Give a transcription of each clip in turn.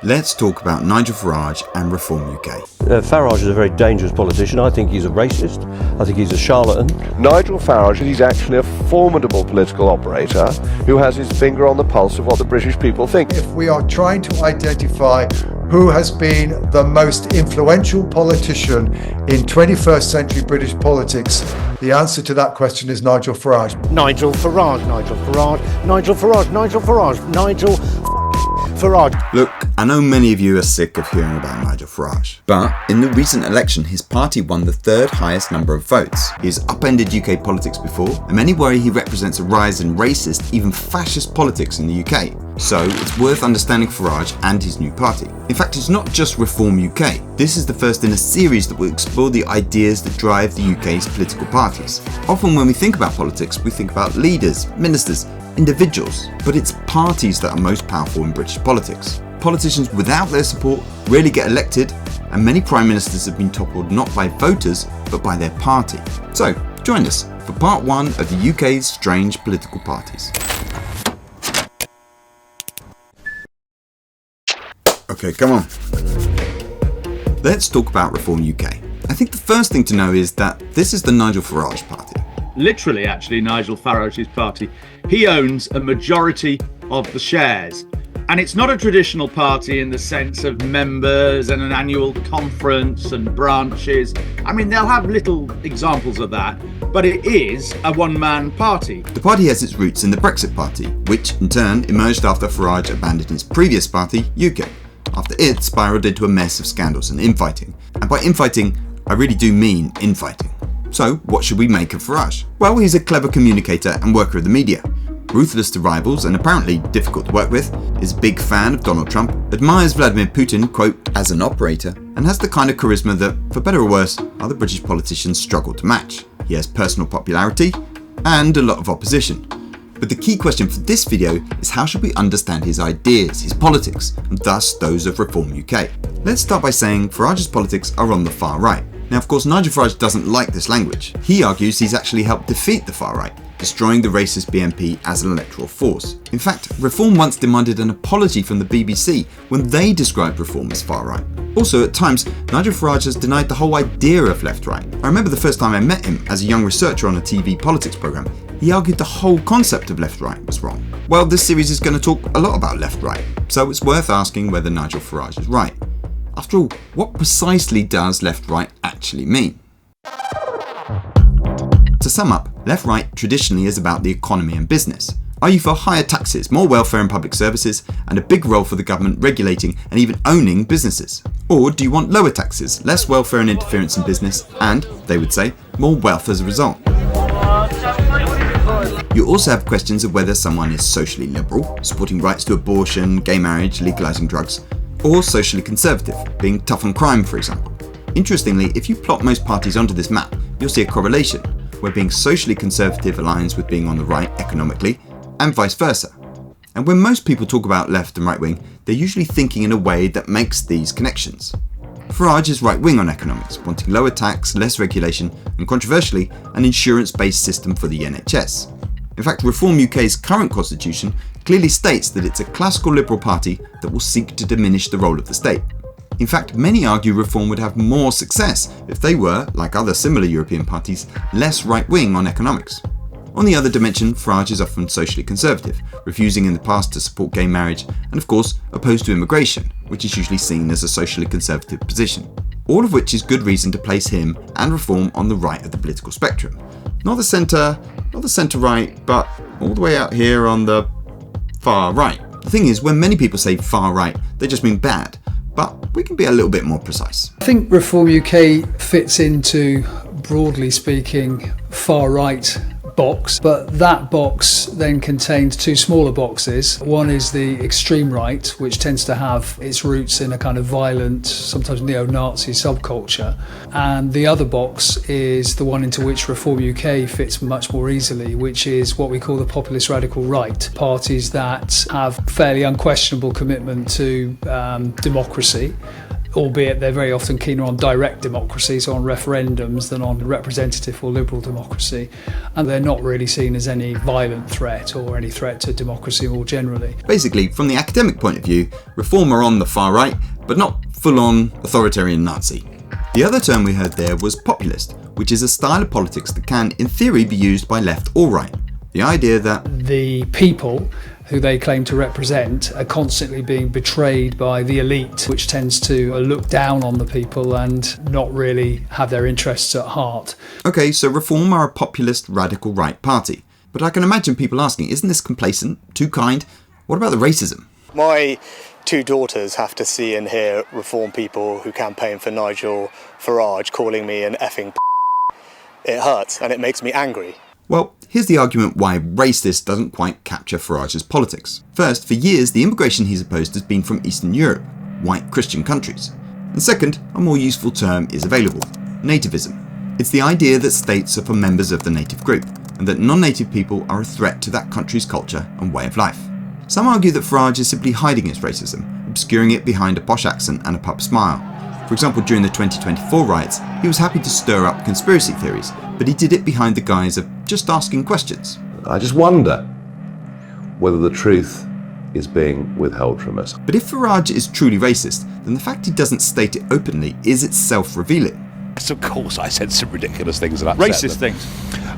Let's talk about Nigel Farage and Reform UK. Farage is a very dangerous politician. I think he's a racist. I think he's a charlatan. Nigel Farage, he's actually a formidable political operator who has his finger on the pulse of what the British people think. If we are trying to identify who has been the most influential politician in 21st century British politics, the answer to that question is Nigel Farage. Nigel Farage, Nigel Farage, Nigel Farage, Nigel Farage, Nigel Farage. Look, I know many of you are sick of hearing about Nigel Farage, but in the recent election his party won the third highest number of votes. He has upended UK politics before, and many worry he represents a rise in racist, even fascist politics in the UK. So it's worth understanding Farage and his new party. In fact, it's not just Reform UK. This is the first in a series that will explore the ideas that drive the UK's political parties. Often when we think about politics, we think about leaders, ministers, individuals, but it's parties that are most powerful in British politics. Politicians without their support rarely get elected, and many prime ministers have been toppled not by voters, but by their party. So, join us for part one of the UK's strange political parties. Okay, come on. Let's talk about Reform UK. I think the first thing to know is that this is the Nigel Farage party. Literally, actually, Nigel Farage's party. He owns a majority of the shares. And it's not a traditional party in the sense of members and an annual conference and branches. I mean, they'll have little examples of that, but it is a one-man party. The party has its roots in the Brexit Party, which in turn emerged after Farage abandoned his previous party, UKIP, after it spiralled into a mess of scandals and infighting. And by infighting, I really do mean infighting. So, what should we make of Farage? Well, he's a clever communicator and worker of the media. Ruthless to rivals and apparently difficult to work with, is a big fan of Donald Trump, admires Vladimir Putin, quote, as an operator, and has the kind of charisma that, for better or worse, other British politicians struggle to match. He has personal popularity and a lot of opposition. But the key question for this video is how should we understand his ideas, his politics, and thus those of Reform UK? Let's start by saying Farage's politics are on the far right. Now, of course, Nigel Farage doesn't like this language. He argues he's actually helped defeat the far right, destroying the racist BNP as an electoral force. In fact, Reform once demanded an apology from the BBC when they described Reform as far right. Also, at times, Nigel Farage has denied the whole idea of left-right. I remember the first time I met him as a young researcher on a TV politics programme. He argued the whole concept of left-right was wrong. Well, this series is going to talk a lot about left-right, so it's worth asking whether Nigel Farage is right. After all, what precisely does left-right actually mean? To sum up, left-right traditionally is about the economy and business. Are you for higher taxes, more welfare and public services, and a big role for the government regulating and even owning businesses? Or do you want lower taxes, less welfare and interference in business, and, they would say, more wealth as a result? You also have questions of whether someone is socially liberal, supporting rights to abortion, gay marriage, legalising drugs, or socially conservative, being tough on crime, for example. Interestingly, if you plot most parties onto this map, you'll see a correlation, where being socially conservative aligns with being on the right economically, and vice versa. And when most people talk about left and right wing, they're usually thinking in a way that makes these connections. Farage is right wing on economics, wanting lower tax, less regulation, and controversially, an insurance-based system for the NHS. In fact, Reform UK's current constitution clearly states that it's a classical liberal party that will seek to diminish the role of the state. In fact, many argue Reform would have more success if they were, like other similar European parties, less right-wing on economics. On the other dimension, Farage is often socially conservative, refusing in the past to support gay marriage, and of course, opposed to immigration, which is usually seen as a socially conservative position. All of which is good reason to place him and Reform on the right of the political spectrum. Not the centre-right, but all the way out here on the far right. The thing is, when many people say far right, they just mean bad. But we can be a little bit more precise. I think Reform UK fits into, broadly speaking, far right box, but that box then contains two smaller boxes. One is the extreme right, which tends to have its roots in a kind of violent, sometimes neo-Nazi subculture, and the other box is the one into which Reform UK fits much more easily, which is what we call the populist radical right, parties that have fairly unquestionable commitment to democracy, albeit they're very often keener on direct democracy, so on referendums, than on representative or liberal democracy. And they're not really seen as any violent threat or any threat to democracy more generally. Basically, from the academic point of view, Reform are on the far right, but not full-on authoritarian Nazi. The other term we heard there was populist, which is a style of politics that can, in theory, be used by left or right. The idea that the people who they claim to represent are constantly being betrayed by the elite, which tends to look down on the people and not really have their interests at heart. Okay, so Reform are a populist radical right party. But I can imagine people asking, isn't this complacent, too kind? What about the racism? My two daughters have to see and hear Reform people who campaign for Nigel Farage calling me an effing It hurts and it makes me angry. Well, here's the argument why racist doesn't quite capture Farage's politics. First, for years the immigration he's opposed has been from Eastern Europe, white Christian countries. And second, a more useful term is available: nativism. It's the idea that states are for members of the native group, and that non-native people are a threat to that country's culture and way of life. Some argue that Farage is simply hiding his racism, obscuring it behind a posh accent and a pub smile. For example, during the 2024 riots, he was happy to stir up conspiracy theories, but he did it behind the guise of just asking questions. I just wonder whether the truth is being withheld from us. But if Farage is truly racist, then the fact he doesn't state it openly is itself revealing. Yes, of course, I said some ridiculous things that Racist things.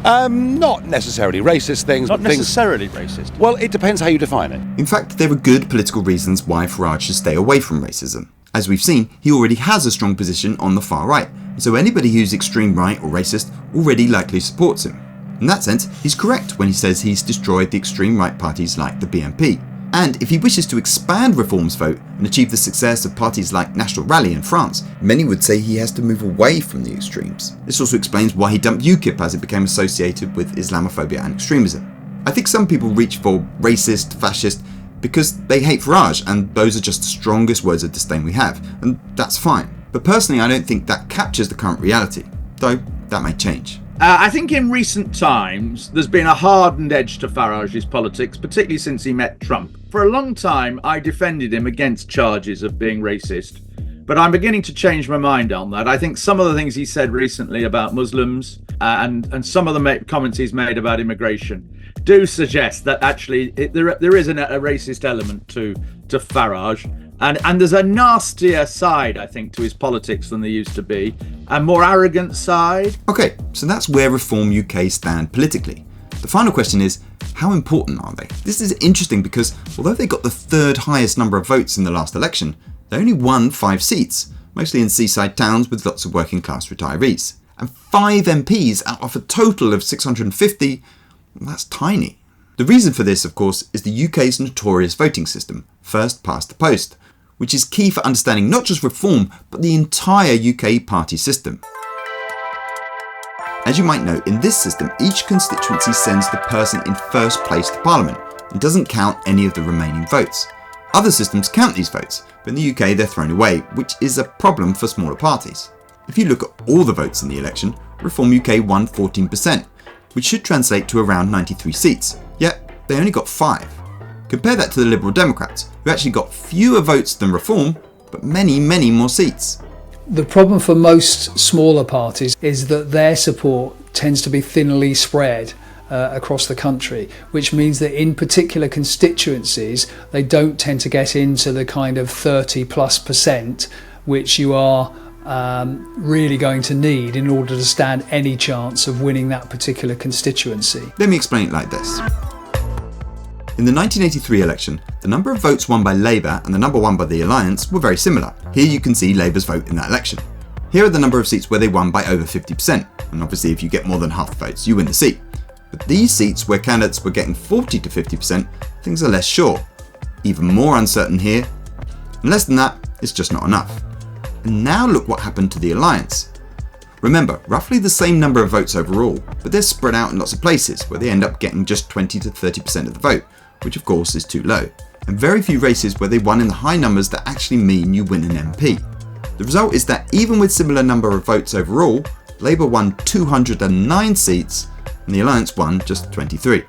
Not necessarily racist things. Not but things. necessarily racist. Well, it depends how you define it. In fact, there are good political reasons why Farage should stay away from racism. As we've seen, he already has a strong position on the far right, and so anybody who's extreme right or racist already likely supports him. In that sense, he's correct when he says he's destroyed the extreme right parties like the BNP. And if he wishes to expand Reform's vote and achieve the success of parties like National Rally in France, many would say he has to move away from the extremes. This also explains why he dumped UKIP as it became associated with Islamophobia and extremism. I think some people reach for racist, fascist, because they hate Farage, and those are just the strongest words of disdain we have, and that's fine. But personally, I don't think that captures the current reality, though that may change. I think in recent times, there's been a hardened edge to Farage's politics, particularly since he met Trump. For a long time, I defended him against charges of being racist, but I'm beginning to change my mind on that. I think some of the things he said recently about Muslims and some of the comments he's made about immigration do suggest that actually there is a racist element to Farage. And there's a nastier side, I think, to his politics than there used to be. A more arrogant side. Okay, so that's where Reform UK stand politically. The final question is, how important are they? This is interesting because although they got the third highest number of votes in the last election, they only won 5 seats, mostly in seaside towns with lots of working class retirees. And 5 MPs out of a total of 650, well, that's tiny. The reason for this, of course, is the UK's notorious voting system, first past the post, which is key for understanding not just Reform, but the entire UK party system. As you might know, in this system, each constituency sends the person in first place to Parliament and doesn't count any of the remaining votes. Other systems count these votes, but in the UK they're thrown away, which is a problem for smaller parties. If you look at all the votes in the election, Reform UK won 14%, which should translate to around 93 seats, yet they only got 5. Compare that to the Liberal Democrats, who actually got fewer votes than Reform, but many, many more seats. The problem for most smaller parties is that their support tends to be thinly spread across the country, which means that in particular constituencies, they don't tend to get into the kind of 30+%, which you are really going to need in order to stand any chance of winning that particular constituency. Let me explain it like this. In the 1983 election, the number of votes won by Labour and the number won by the Alliance were very similar. Here you can see Labour's vote in that election. Here are the number of seats where they won by over 50%, and obviously if you get more than half the votes, you win the seat. But these seats where candidates were getting 40 to 50%, things are less sure. Even more uncertain here, and less than that, it's just not enough. And now look what happened to the Alliance. Remember, roughly the same number of votes overall, but they're spread out in lots of places where they end up getting just 20 to 30% of the vote, which of course is too low, and very few races where they won in the high numbers that actually mean you win an MP. The result is that even with similar number of votes overall, Labour won 209 seats and the Alliance won just 23.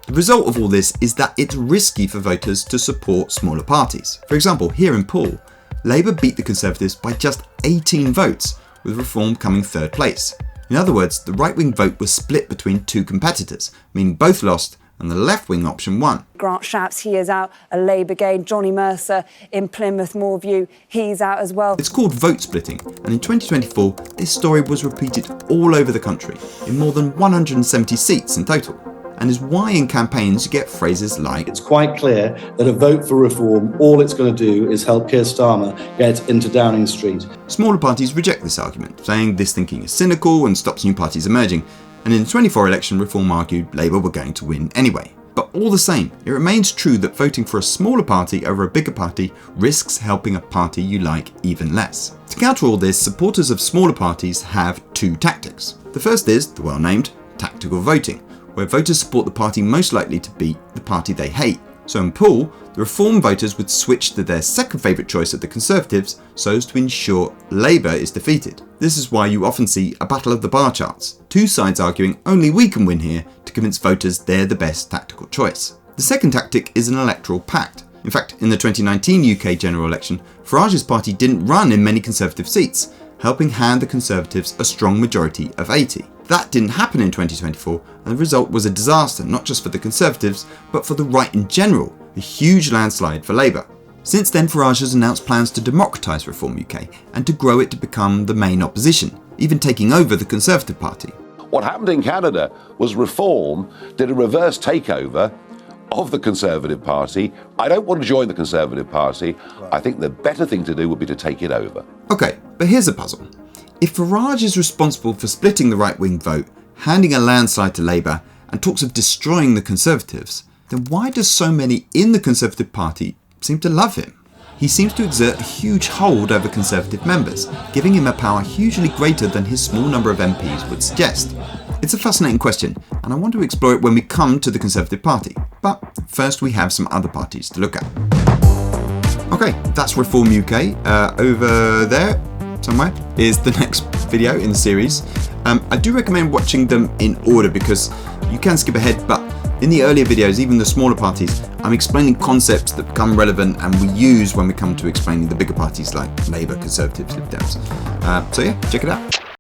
The result of all this is that it's risky for voters to support smaller parties. For example, here in Poole, Labour beat the Conservatives by just 18 votes, with Reform coming third place. In other words, the right-wing vote was split between two competitors, meaning both lost and the left-wing option won. Grant Shapps, he is out, a Labour gain. Johnny Mercer in Plymouth Moorview, he's out as well. It's called vote splitting, and in 2024, this story was repeated all over the country, in more than 170 seats in total, and is why in campaigns you get phrases like, "It's quite clear that a vote for reform, all it's going to do is help Keir Starmer get into Downing Street." Smaller parties reject this argument, saying this thinking is cynical and stops new parties emerging, and in the 24 election, Reform argued Labour were going to win anyway. But all the same, it remains true that voting for a smaller party over a bigger party risks helping a party you like even less. To counter all this, supporters of smaller parties have two tactics. The first is, the well-named, tactical voting, where voters support the party most likely to beat the party they hate. So in pool, the Reform voters would switch to their second favourite choice of the Conservatives so as to ensure Labour is defeated. This is why you often see a battle of the bar charts, two sides arguing only we can win here to convince voters they're the best tactical choice. The second tactic is an electoral pact. In fact, in the 2019 UK general election, Farage's party didn't run in many Conservative seats, helping hand the Conservatives a strong majority of 80. That didn't happen in 2024, and the result was a disaster not just for the Conservatives, but for the right in general, a huge landslide for Labour. Since then, Farage has announced plans to democratise Reform UK and to grow it to become the main opposition, even taking over the Conservative Party. What happened in Canada was Reform did a reverse takeover of the Conservative Party. I don't want to join the Conservative Party. I think the better thing to do would be to take it over. Okay, but here's a puzzle. If Farage is responsible for splitting the right-wing vote, handing a landslide to Labour, and talks of destroying the Conservatives, then why do so many in the Conservative Party seem to love him? He seems to exert a huge hold over Conservative members, giving him a power hugely greater than his small number of MPs would suggest. It's a fascinating question, and I want to explore it when we come to the Conservative Party. But first we have some other parties to look at. Okay, that's Reform UK. Over there, somewhere, is the next video in the series. I do recommend watching them in order because you can skip ahead, but in the earlier videos, even the smaller parties, I'm explaining concepts that become relevant and we use when we come to explaining the bigger parties like Labour, Conservatives, Lib Dems. So yeah, check it out.